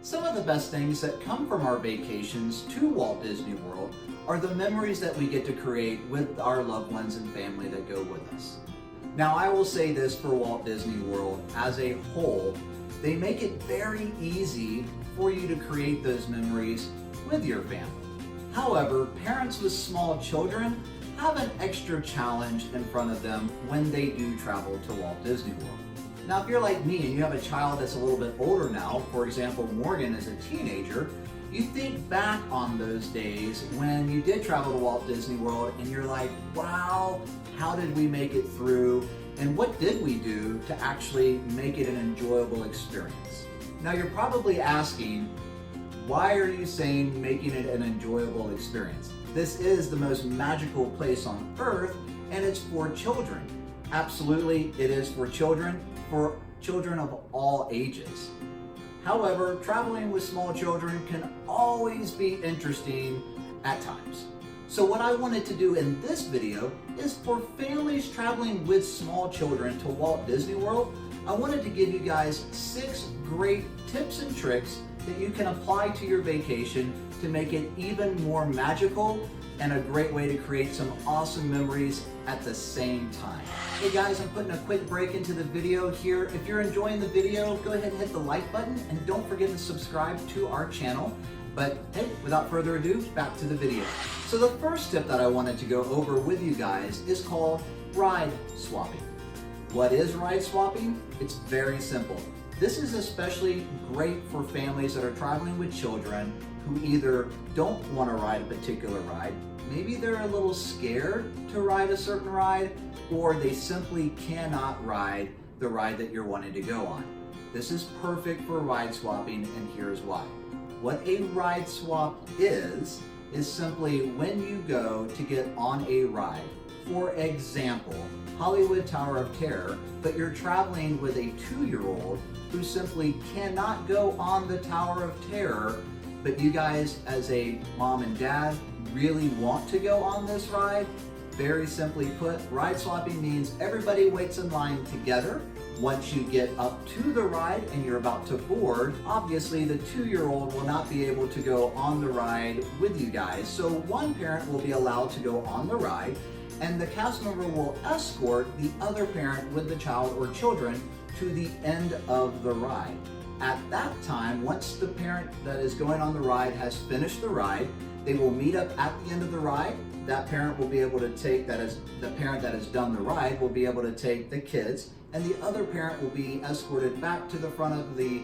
Some of the best things that come from our vacations to Walt Disney World are the memories that we get to create with our loved ones and family that go with us. Now, I will say this for Walt Disney World as a whole, they make it very easy for you to create those memories with your family. However, parents with small children have an extra challenge in front of them when they do travel to Walt Disney World. Now, if you're like me and you have a child that's a little bit older now, for example, Morgan is a teenager, you think back on those days when you did travel to Walt Disney World and you're like, wow, how did we make it through? And what did we do to actually make it an enjoyable experience? Now, you're probably asking, why are you saying making it an enjoyable experience? This is the most magical place on earth, and it's for children. Absolutely, it is for children of all ages. However, traveling with small children can always be interesting at times. So what I wanted to do in this video is for families traveling with small children to Walt Disney World, I wanted to give you guys 6 great tips and tricks that you can apply to your vacation to make it even more magical and a great way to create some awesome memories at the same time. Hey guys, I'm putting a quick break into the video here. If you're enjoying the video, go ahead and hit the like button and don't forget to subscribe to our channel. But hey, without further ado, back to the video. So the first tip that I wanted to go over with you guys is called ride swapping. What is ride swapping? It's very simple. This is especially great for families that are traveling with children who either don't want to ride a particular ride, maybe they're a little scared to ride a certain ride, or they simply cannot ride the ride that you're wanting to go on. This is perfect for ride swapping, and here's why. What a ride swap is simply when you go to get on a ride. For example, Hollywood Tower of Terror, but you're traveling with a 2-year-old who simply cannot go on the Tower of Terror, but you guys as a mom and dad really want to go on this ride. Very simply put, ride swapping means everybody waits in line together. Once you get up to the ride and you're about to board, obviously the 2-year-old will not be able to go on the ride with you guys. So one parent will be allowed to go on the ride, and the cast member will escort the other parent with the child or children to the end of the ride. At that time, once the parent that is going on the ride has finished the ride, they will meet up at the end of the ride. That parent will be able to take, the parent that has done the ride will be able to take the kids, and the other parent will be escorted back to the front of the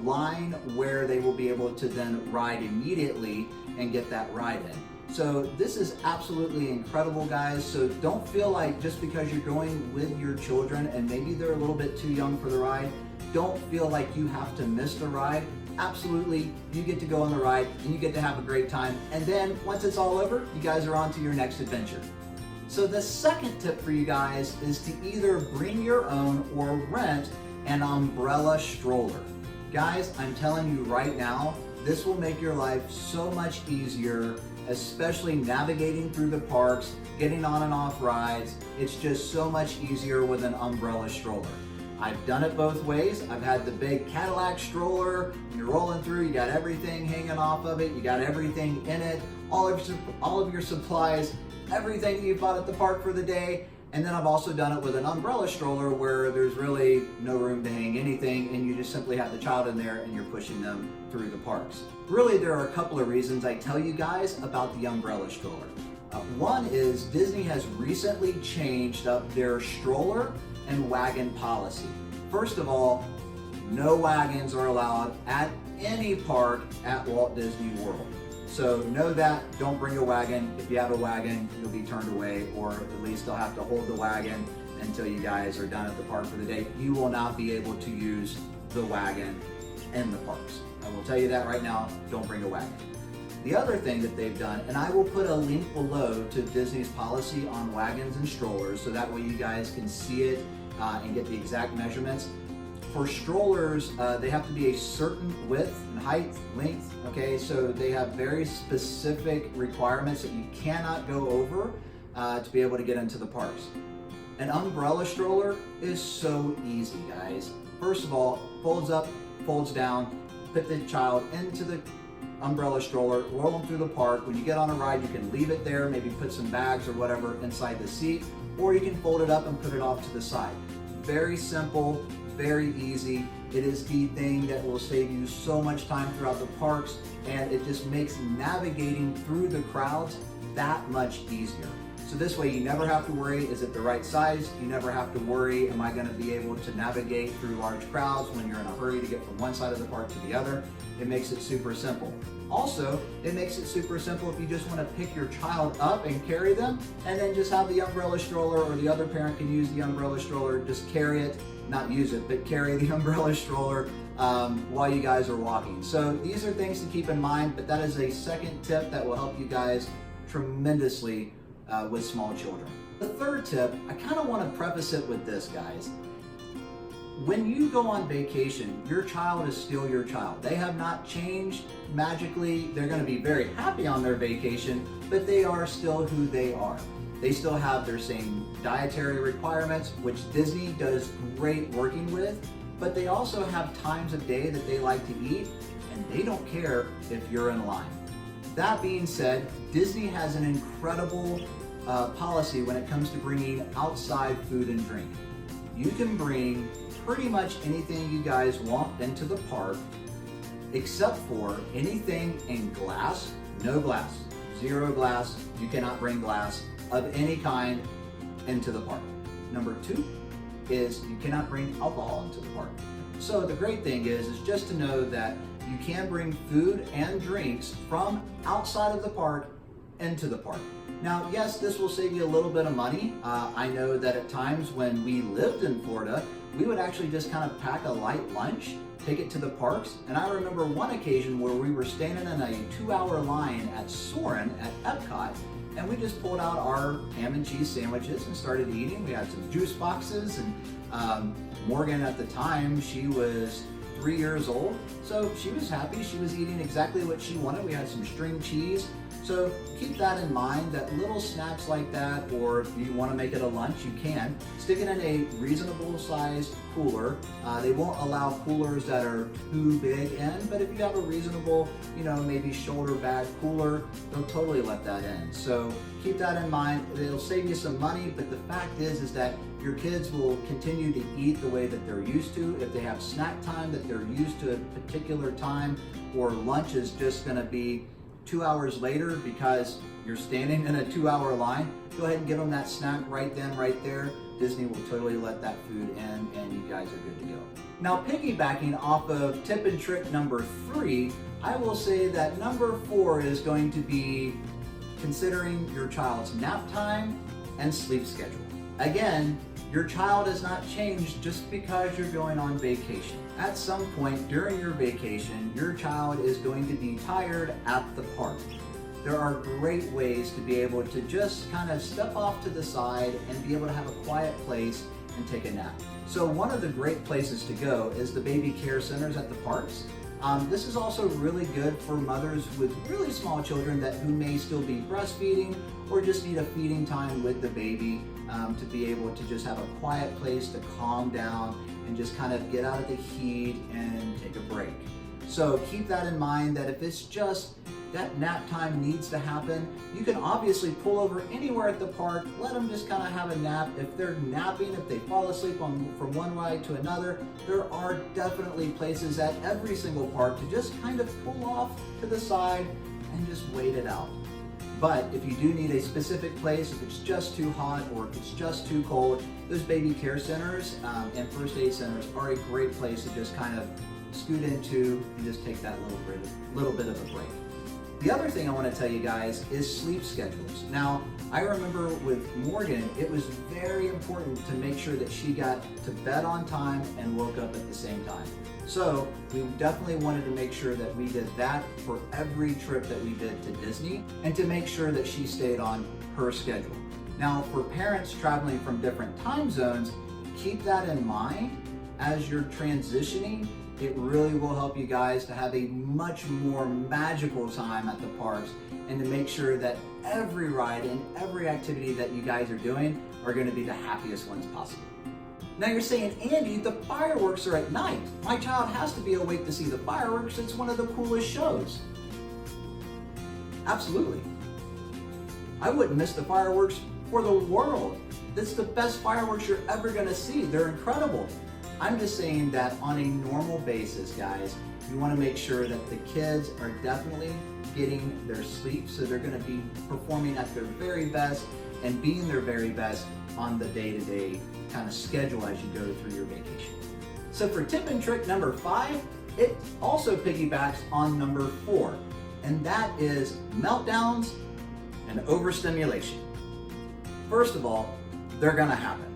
line where they will be able to then ride immediately and get that ride in. So this is absolutely incredible, guys. So don't feel like just because you're going with your children and maybe they're a little bit too young for the ride, don't feel like you have to miss the ride. Absolutely, you get to go on the ride and you get to have a great time. And then once it's all over, you guys are on to your next adventure. So the second tip for you guys is to either bring your own or rent an umbrella stroller. Guys, I'm telling you right now, this will make your life so much easier, especially navigating through the parks, getting on and off rides. It's just so much easier with an umbrella stroller. I've done it both ways. I've had the big Cadillac stroller. You're rolling through, you got everything hanging off of it, you got everything in it, all of your supplies, everything that you bought at the park for the day. And then I've also done it with an umbrella stroller where there's really no room to hang anything and you just simply have the child in there and you're pushing them through the parks. Really, there are a couple of reasons I tell you guys about the umbrella stroller. One is Disney has recently changed up their stroller and wagon policy. First of all, no wagons are allowed at any park at Walt Disney World. So know that, don't bring a wagon. If you have a wagon, you'll be turned away, or at least they'll have to hold the wagon until you guys are done at the park for the day. You will not be able to use the wagon in the parks. I will tell you that right now, don't bring a wagon. The other thing that they've done, and I will put a link below to Disney's policy on wagons and strollers so that way you guys can see it and get the exact measurements. For strollers, they have to be a certain width and height, length, okay? So they have very specific requirements that you cannot go over to be able to get into the parks. An umbrella stroller is so easy, guys. First of all, folds up, folds down, put the child into the umbrella stroller, roll them through the park. When you get on a ride, you can leave it there, maybe put some bags or whatever inside the seat, or you can fold it up and put it off to the side. Very simple, very easy. It is the thing that will save you so much time throughout the parks, and it just makes navigating through the crowds that much easier. So this way you never have to worry, is it the right size? You never have to worry, am I gonna be able to navigate through large crowds when you're in a hurry to get from one side of the park to the other? It makes it super simple. Also, it makes it super simple if you just wanna pick your child up and carry them, and then just have the umbrella stroller, or the other parent can use the umbrella stroller, just carry it, not use it, but carry the umbrella stroller while you guys are walking. So these are things to keep in mind, but that is a second tip that will help you guys tremendously with small children. The third tip, I kind of want to preface it with this, guys. When you go on vacation, your child is still your child. They have not changed magically. They're going to be very happy on their vacation, but they are still who they are. They still have their same dietary requirements, which Disney does great working with, but they also have times of day that they like to eat, and they don't care if you're in line. That being said, Disney has an incredible policy when it comes to bringing outside food and drink. You can bring pretty much anything you guys want into the park, except for anything in glass, no glass, zero glass. You cannot bring glass of any kind into the park. Number two is you cannot bring alcohol into the park. So the great thing is just to know that you can bring food and drinks from outside of the park into the park. Now, yes, this will save you a little bit of money. I know that at times when we lived in Florida, we would actually just kind of pack a light lunch, take it to the parks. And I remember one occasion where we were standing in a 2-hour line at Soarin' at Epcot, and we just pulled out our ham and cheese sandwiches and started eating. We had some juice boxes, and Morgan at the time, she was 3 years old, so she was happy. She was eating exactly what she wanted. We had some string cheese. So keep that in mind, that little snacks like that, or if you want to make it a lunch, you can. Stick it in a reasonable sized cooler. They won't allow coolers that are too big in, but if you have a reasonable, maybe shoulder bag cooler, they'll totally let that in. So keep that in mind. It'll save you some money, but the fact is that your kids will continue to eat the way that they're used to. If they have snack time that they're used to at a particular time, or lunch is just gonna be 2 hours later because you're standing in a 2-hour line, go ahead and give them that snack right then, right there. Disney will totally let that food in, and you guys are good to go. Now, piggybacking off of tip and trick number 3, I will say that number 4 is going to be considering your child's nap time and sleep schedule. Again, your child has not changed just because you're going on vacation. At some point during your vacation, your child is going to be tired at the park. There are great ways to be able to just kind of step off to the side and be able to have a quiet place and take a nap. So one of the great places to go is the baby care centers at the parks. This is also really good for mothers with really small children who may still be breastfeeding or just need a feeding time with the baby, to be able to just have a quiet place to calm down and just kind of get out of the heat and take a break. So keep that in mind, that if it's just that nap time needs to happen, you can obviously pull over anywhere at the park, let them just kind of have a nap. If they're napping, if they fall asleep from one ride to another, there are definitely places at every single park to just kind of pull off to the side and just wait it out. But if you do need a specific place, if it's just too hot or if it's just too cold, those baby care centers and first aid centers are a great place to just kind of scoot into and just take that little bit of a break. The other thing I want to tell you guys is sleep schedules. Now, I remember with Morgan, it was very important to make sure that she got to bed on time and woke up at the same time. So we definitely wanted to make sure that we did that for every trip that we did to Disney, and to make sure that she stayed on her schedule. Now, for parents traveling from different time zones, keep that in mind as you're transitioning. It really will help you guys to have a much more magical time at the parks, and to make sure that every ride and every activity that you guys are doing are going to be the happiest ones possible. Now you're saying, Andy, the fireworks are at night. My child has to be awake to see the fireworks. It's one of the coolest shows. Absolutely. I wouldn't miss the fireworks for the world. It's the best fireworks you're ever gonna see. They're incredible. I'm just saying that on a normal basis, guys, you wanna make sure that the kids are definitely getting their sleep, so they're gonna be performing at their very best and being their very best on the day-to-day kind of schedule as you go through your vacation. So for tip and trick number 5, it also piggybacks on number 4, and that is meltdowns and overstimulation. First of all, they're gonna happen.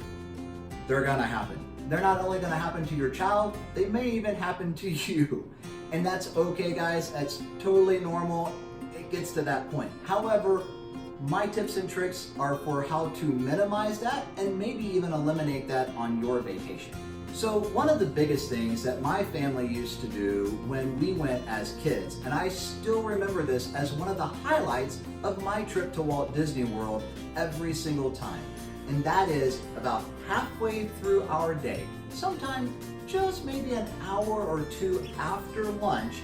They're gonna happen. They're not only gonna happen to your child, they may even happen to you. And that's okay, guys, that's totally normal. It gets to that point. However, my tips and tricks are for how to minimize that and maybe even eliminate that on your vacation. So one of the biggest things that my family used to do when we went as kids, and I still remember this as one of the highlights of my trip to Walt Disney World every single time, and that is about halfway through our day, sometime just maybe an hour or two after lunch,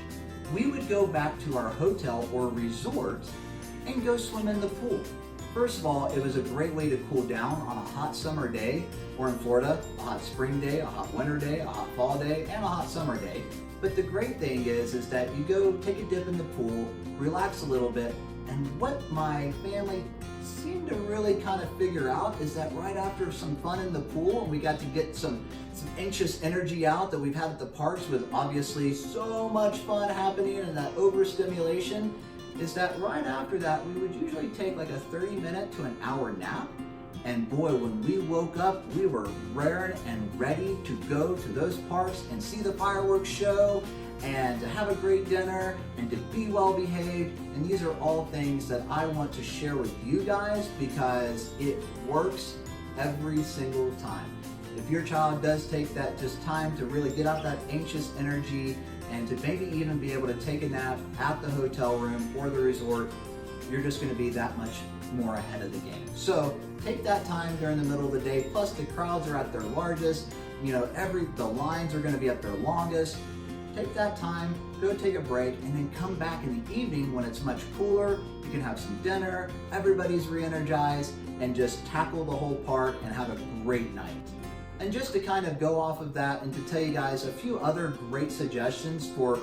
we would go back to our hotel or resort and go swim in the pool. First of all, it was a great way to cool down on a hot summer day, or in Florida, a hot spring day, a hot winter day, a hot fall day, and a hot summer day. But the great thing is that you go take a dip in the pool, relax a little bit, and what my family seemed to really kind of figure out is that right after some fun in the pool, and we got to get some anxious energy out that we've had at the parks with obviously so much fun happening and that overstimulation, is that right after that, we would usually take like a 30-minute to an hour nap. And boy, when we woke up, we were raring and ready to go to those parks and see the fireworks show and to have a great dinner and to be well behaved. And these are all things that I want to share with you guys because it works every single time. If your child does take that just time to really get out that anxious energy and to maybe even be able to take a nap at the hotel room or the resort, you're just gonna be that much more ahead of the game. So take that time during the middle of the day, plus the crowds are at their largest, the lines are gonna be at their longest. Take that time, go take a break, and then come back in the evening when it's much cooler. You can have some dinner, everybody's re-energized, and just tackle the whole park and have a great night. And just to kind of go off of that and to tell you guys a few other great suggestions for,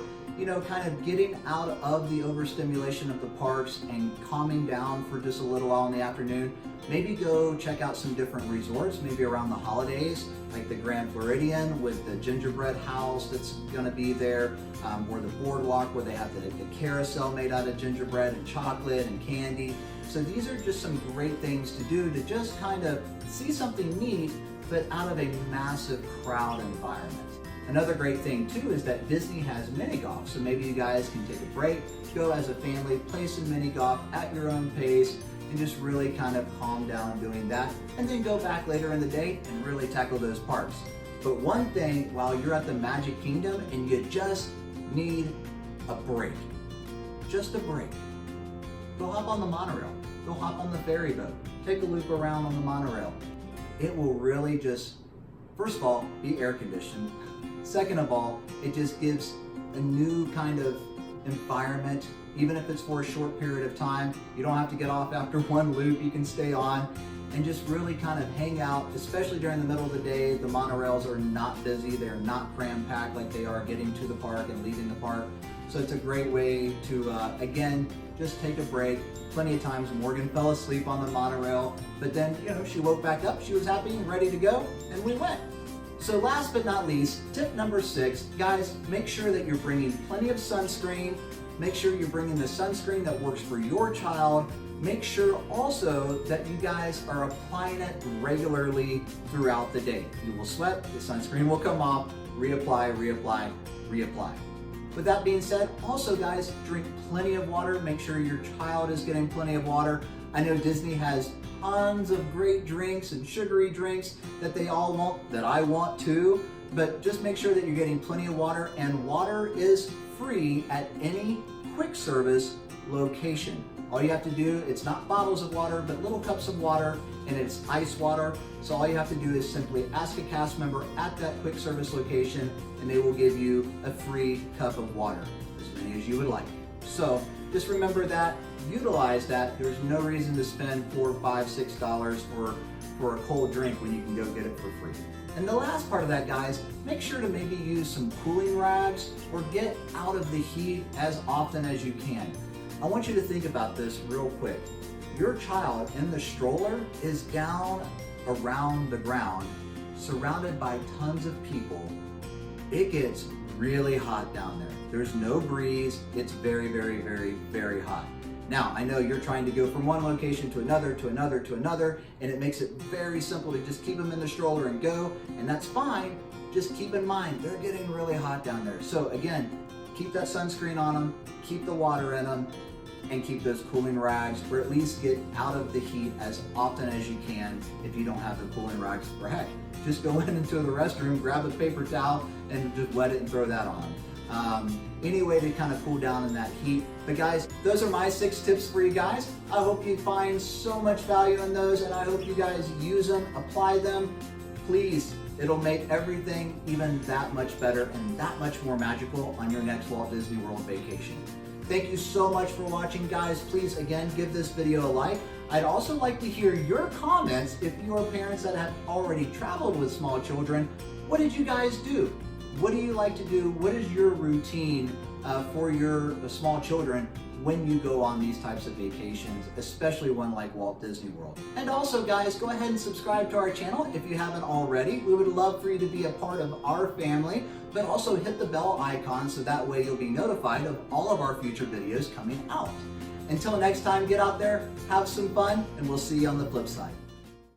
kind of getting out of the overstimulation of the parks and calming down for just a little while in the afternoon. Maybe go check out some different resorts, maybe around the holidays, like the Grand Floridian with the gingerbread house that's gonna be there, or the boardwalk where they have the carousel made out of gingerbread and chocolate and candy. So these are just some great things to do to just kind of see something neat, but out of a massive crowd environment. Another great thing too is that Disney has mini golf, so maybe you guys can take a break, go as a family, play some mini golf at your own pace, and just really kind of calm down doing that, and then go back later in the day and really tackle those parks. But one thing, while you're at the Magic Kingdom and you just need a break, just a break, go hop on the monorail, go hop on the ferry boat, take a loop around on the monorail. It will really just, first of all, be air conditioned. Second of all, it just gives a new kind of environment, even if it's for a short period of time. You don't have to get off after one loop, you can stay on and just really kind of hang out, especially during the middle of the day. The monorails are not busy, they're not cram-packed like they are getting to the park and leaving the park. So it's a great way to, again, just take a break. Plenty of times Morgan fell asleep on the monorail, but then, she woke back up, she was happy and ready to go, and we went. So last but not least, tip number 6, guys, make sure that you're bringing plenty of sunscreen. Make sure you're bringing the sunscreen that works for your child. Make sure also that you guys are applying it regularly throughout the day. You will sweat, the sunscreen will come off, reapply, reapply, reapply. With that being said, also guys, drink plenty of water. Make sure your child is getting plenty of water. I know Disney has tons of great drinks and sugary drinks that they all want, that I want too, but just make sure that you're getting plenty of water, and water is free at any quick service location. All you have to do, it's not bottles of water, but little cups of water, and it's ice water. So all you have to do is simply ask a cast member at that quick service location, and they will give you a free cup of water, as many as you would like. So just remember that, utilize that. There's no reason to spend $4, $5, $6 for a cold drink when you can go get it for free. And the last part of that, guys, make sure to maybe use some cooling rags or get out of the heat as often as you can. I want you to think about this real quick. Your child in the stroller is down around the ground, surrounded by tons of people. It gets really hot down there. There's no breeze. It's very, very, very, very hot. Now, I know you're trying to go from one location to another, to another, to another, and it makes it very simple to just keep them in the stroller and go, and that's fine. Just keep in mind, they're getting really hot down there. So again, keep that sunscreen on them, keep the water in them, and keep those cooling rags, or at least get out of the heat as often as you can if you don't have the cooling rags. Or heck, just go into the restroom, grab a paper towel, and just wet it and throw that on. Any way to kind of cool down in that heat. But guys, those are my 6 tips for you guys. I hope you find so much value in those, and I hope you guys use them, apply them. Please, it'll make everything even that much better and that much more magical on your next Walt Disney World vacation. Thank you so much for watching, guys. Please, again, give this video a like. I'd also like to hear your comments if you are parents that have already traveled with small children. What did you guys do? What do you like to do? What is your routine for your small children when you go on these types of vacations, especially one like Walt Disney World? And also, guys, go ahead and subscribe to our channel if you haven't already. We would love for you to be a part of our family, but also hit the bell icon so that way you'll be notified of all of our future videos coming out. Until next time, get out there, have some fun, and we'll see you on the flip side.